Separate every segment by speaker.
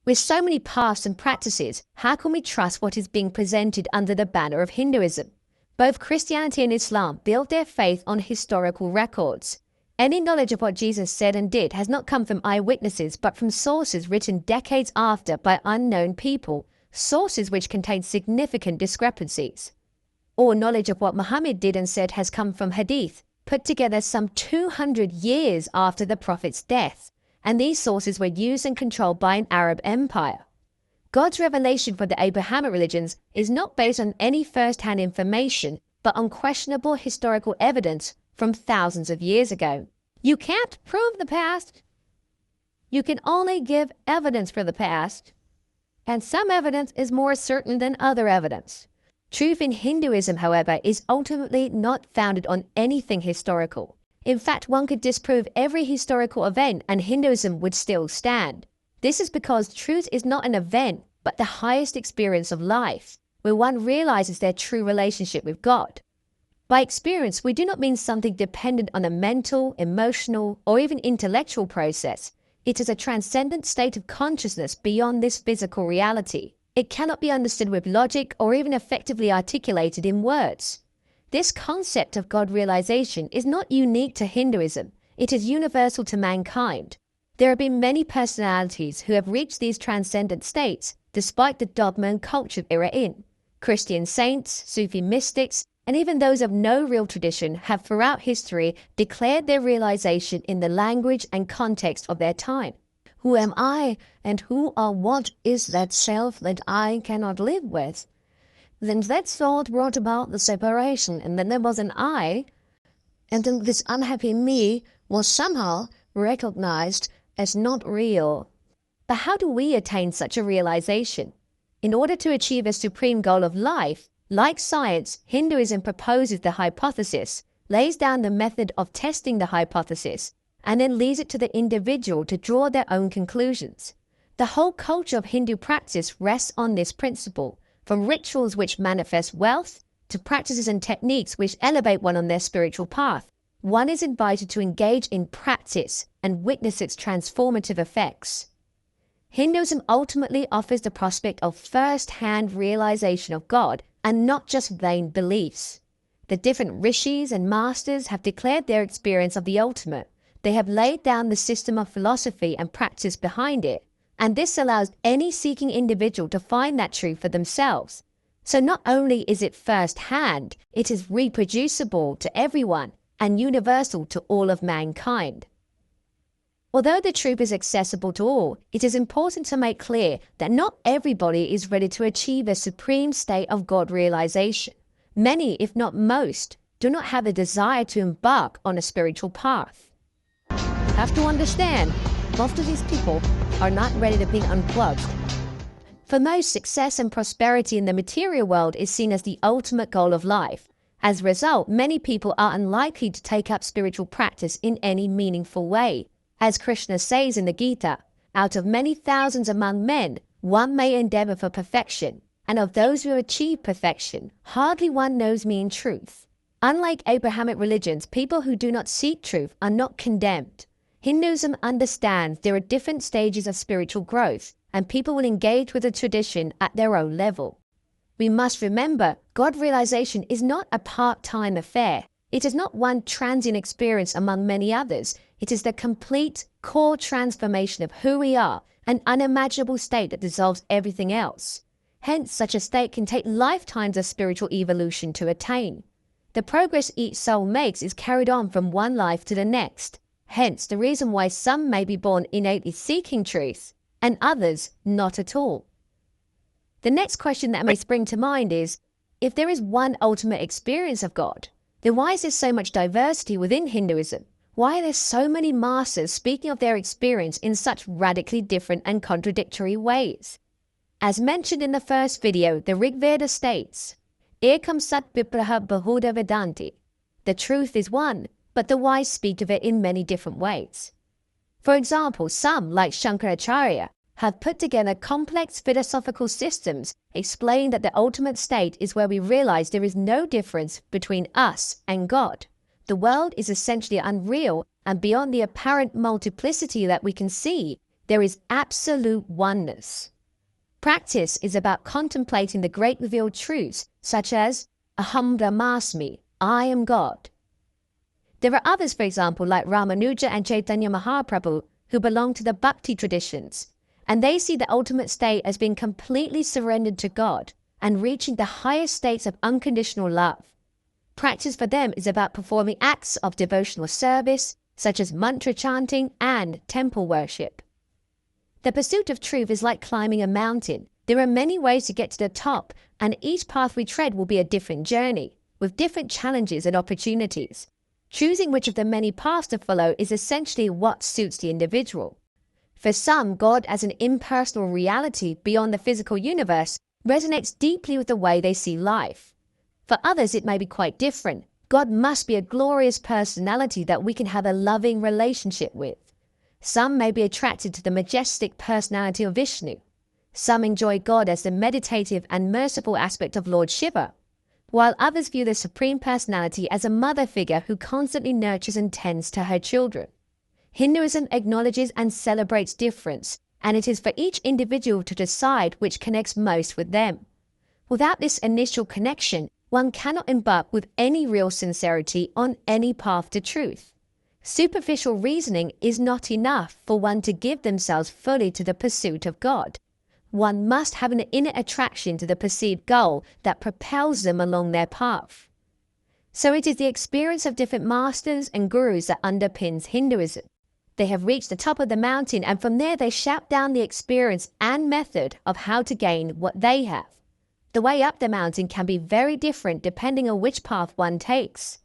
Speaker 1: With so many paths and practices, how can we trust what is being presented under the banner of Hinduism? Both Christianity and Islam build their faith on historical records. Any knowledge of what Jesus said and did has not come from eyewitnesses, but from sources written decades after by unknown people, sources which contain significant discrepancies. All knowledge of what Muhammad did and said has come from hadith, put together some 200 years after the Prophet's death, and these sources were used and controlled by an Arab empire. God's revelation for the Abrahamic religions is not based on any first-hand information, but on questionable historical evidence from thousands of years ago. You can't prove the past. You can only give evidence for the past, and some evidence is more certain than other evidence. Truth in Hinduism, however, is ultimately not founded on anything historical. In fact, one could disprove every historical event and Hinduism would still stand. This is because truth is not an event, but the highest experience of life, where one realizes their true relationship with God. By experience, we do not mean something dependent on a mental, emotional, or even intellectual process. It is a transcendent state of consciousness beyond this physical reality. It cannot be understood with logic or even effectively articulated in words. This concept of God realization is not unique to Hinduism. It is universal to mankind. There have been many personalities who have reached these transcendent states despite the dogma and culture they were in. Christian saints, Sufi mystics, and even those of no real tradition have throughout history declared their realization in the language and context of their time. Who am I, and who or what is that self that I cannot live with? Then that thought brought about the separation, and then there was an I, and then this unhappy me was somehow recognized as not real. But how do we attain such a realization? In order to achieve a supreme goal of life, like science, Hinduism proposes the hypothesis, lays down the method of testing the hypothesis, and then leaves it to the individual to draw their own conclusions. The whole culture of Hindu practice rests on this principle, from rituals which manifest wealth to practices and techniques which elevate one on their spiritual path. One is invited to engage in practice and witness its transformative effects. Hinduism ultimately offers the prospect of first-hand realization of God and not just vain beliefs. The different rishis and masters have declared their experience of the ultimate. They have laid down the system of philosophy and practice behind it, and this allows any seeking individual to find that truth for themselves. So not only is it first-hand, it is reproducible to everyone and universal to all of mankind. Although the truth is accessible to all, it is important to make clear that not everybody is ready to achieve a supreme state of God realization. Many, if not most, do not have a desire to embark on a spiritual path. You have to understand, most of these people are not ready to be unplugged. For most, success and prosperity in the material world is seen as the ultimate goal of life. As a result, many people are unlikely to take up spiritual practice in any meaningful way. As Krishna says in the Gita, out of many thousands among men, one may endeavor for perfection, and of those who achieve perfection, hardly one knows me in truth. Unlike Abrahamic religions, people who do not seek truth are not condemned. Hinduism understands there are different stages of spiritual growth, and people will engage with the tradition at their own level. We must remember, God realization is not a part-time affair. It is not one transient experience among many others. It is the complete, core transformation of who we are, an unimaginable state that dissolves everything else. Hence, such a state can take lifetimes of spiritual evolution to attain. The progress each soul makes is carried on from one life to the next. Hence, the reason why some may be born innately seeking truth, and others not at all. The next question that may spring to mind is, if there is one ultimate experience of God, then why is there so much diversity within Hinduism? Why are there so many masters speaking of their experience in such radically different and contradictory ways? As mentioned in the first video, the Rig Veda states, Ekam sat vipraha bahuda vedanti. The truth is one, but the wise speak of it in many different ways. For example, some, like Shankaracharya, have put together complex philosophical systems explaining that the ultimate state is where we realize there is no difference between us and God. The world is essentially unreal, and beyond the apparent multiplicity that we can see, There is absolute oneness. Practice is about contemplating the great revealed truths, such as Aham Brahmasmi, I am God. There are others, for example, like Ramanuja and Chaitanya Mahaprabhu, who belong to the Bhakti traditions, and they see the ultimate state as being completely surrendered to God and reaching the highest states of unconditional love. Practice for them is about performing acts of devotional service, such as mantra chanting and temple worship. The pursuit of truth is like climbing a mountain. There are many ways to get to the top, and each path we tread will be a different journey, with different challenges and opportunities. Choosing which of the many paths to follow is essentially what suits the individual. For some, God as an impersonal reality beyond the physical universe resonates deeply with the way they see life. For others, it may be quite different. God must be a glorious personality that we can have a loving relationship with. Some may be attracted to the majestic personality of Vishnu. Some enjoy God as the meditative and merciful aspect of Lord Shiva, while others view the Supreme Personality as a mother figure who constantly nurtures and tends to her children. Hinduism acknowledges and celebrates difference, and it is for each individual to decide which connects most with them. Without this initial connection, one cannot embark with any real sincerity on any path to truth. Superficial reasoning is not enough for one to give themselves fully to the pursuit of God. One must have an inner attraction to the perceived goal that propels them along their path. So it is the experience of different masters and gurus that underpins Hinduism. They have reached the top of the mountain, and from there they shout down the experience and method of how to gain what they have. The way up the mountain can be very different depending on which path one takes.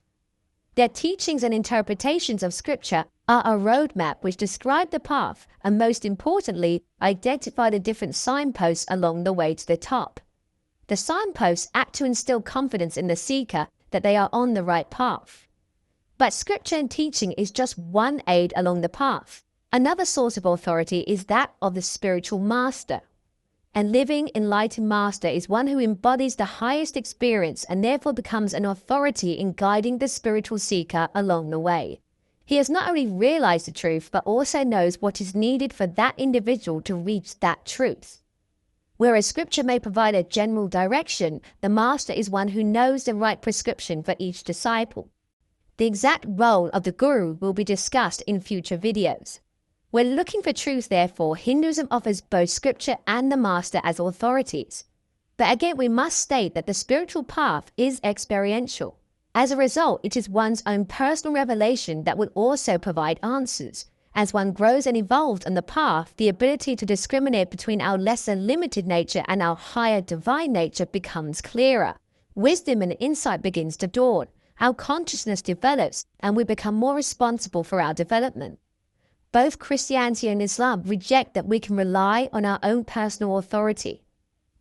Speaker 1: Their teachings and interpretations of scripture are a roadmap which describe the path and, most importantly, identify the different signposts along the way to the top. The signposts act to instill confidence in the seeker that they are on the right path. But scripture and teaching is just one aid along the path. Another source of authority is that of the spiritual master. A living, enlightened master is one who embodies the highest experience and therefore becomes an authority in guiding the spiritual seeker along the way. He has not only realized the truth, but also knows what is needed for that individual to reach that truth. Whereas scripture may provide a general direction, the master is one who knows the right prescription for each disciple. The exact role of the guru will be discussed in future videos. When looking for truth, therefore, Hinduism offers both scripture and the master as authorities. But again, we must state that the spiritual path is experiential. As a result, it is one's own personal revelation that will also provide answers. As one grows and evolves on the path, the ability to discriminate between our lesser limited nature and our higher divine nature becomes clearer. Wisdom and insight begins to dawn. Our consciousness develops, and we become more responsible for our development. Both Christianity and Islam reject that we can rely on our own personal authority.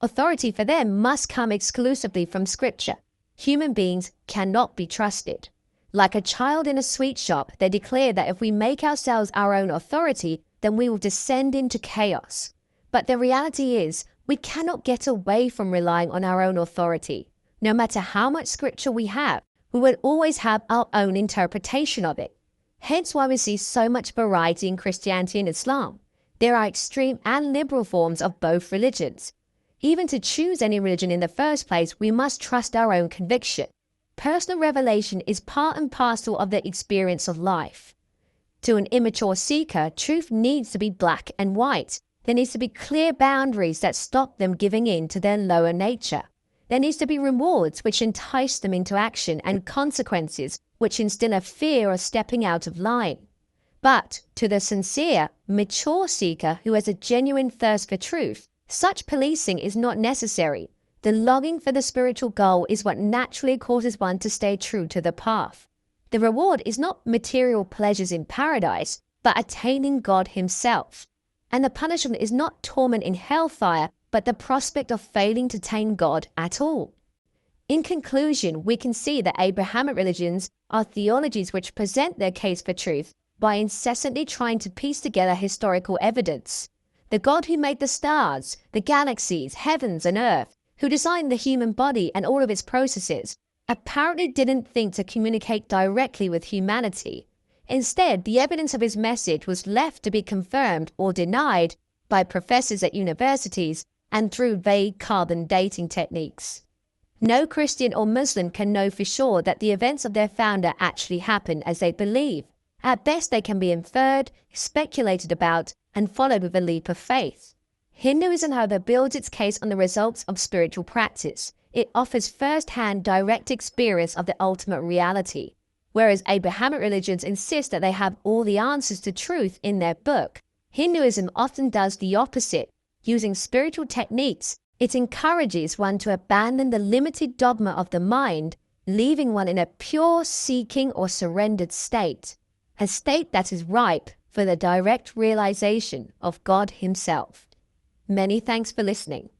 Speaker 1: Authority for them must come exclusively from scripture. Human beings cannot be trusted. Like a child in a sweet shop, they declare that if we make ourselves our own authority, then we will descend into chaos. But the reality is, we cannot get away from relying on our own authority. No matter how much scripture we have, we will always have our own interpretation of it. Hence why we see so much variety in Christianity and Islam. There are extreme and liberal forms of both religions. Even to choose any religion in the first place, we must trust our own conviction. Personal revelation is part and parcel of the experience of life. To an immature seeker, truth needs to be black and white. There needs to be clear boundaries that stop them giving in to their lower nature. There needs to be rewards which entice them into action and consequences which instill a fear of stepping out of line. But to the sincere, mature seeker who has a genuine thirst for truth, such policing is not necessary. The longing for the spiritual goal is what naturally causes one to stay true to the path. The reward is not material pleasures in paradise, but attaining God himself. And the punishment is not torment in hellfire, but the prospect of failing to attain God at all. In conclusion, we can see that Abrahamic religions are theologies which present their case for truth by incessantly trying to piece together historical evidence. The God who made the stars, the galaxies, heavens and earth, who designed the human body and all of its processes, apparently didn't think to communicate directly with humanity. Instead, the evidence of his message was left to be confirmed or denied by professors at universities and through vague carbon dating techniques. No Christian or Muslim can know for sure that the events of their founder actually happened as they believe. At best, they can be inferred, speculated about, and followed with a leap of faith. Hinduism, however, builds its case on the results of spiritual practice. It offers first-hand direct experience of the ultimate reality, whereas Abrahamic religions insist that they have all the answers to truth in their book. Hinduism often does the opposite. Using spiritual techniques, it encourages one to abandon the limited dogma of the mind, leaving one in a pure seeking or surrendered state, a state that is ripe for the direct realization of God Himself. Many thanks for listening.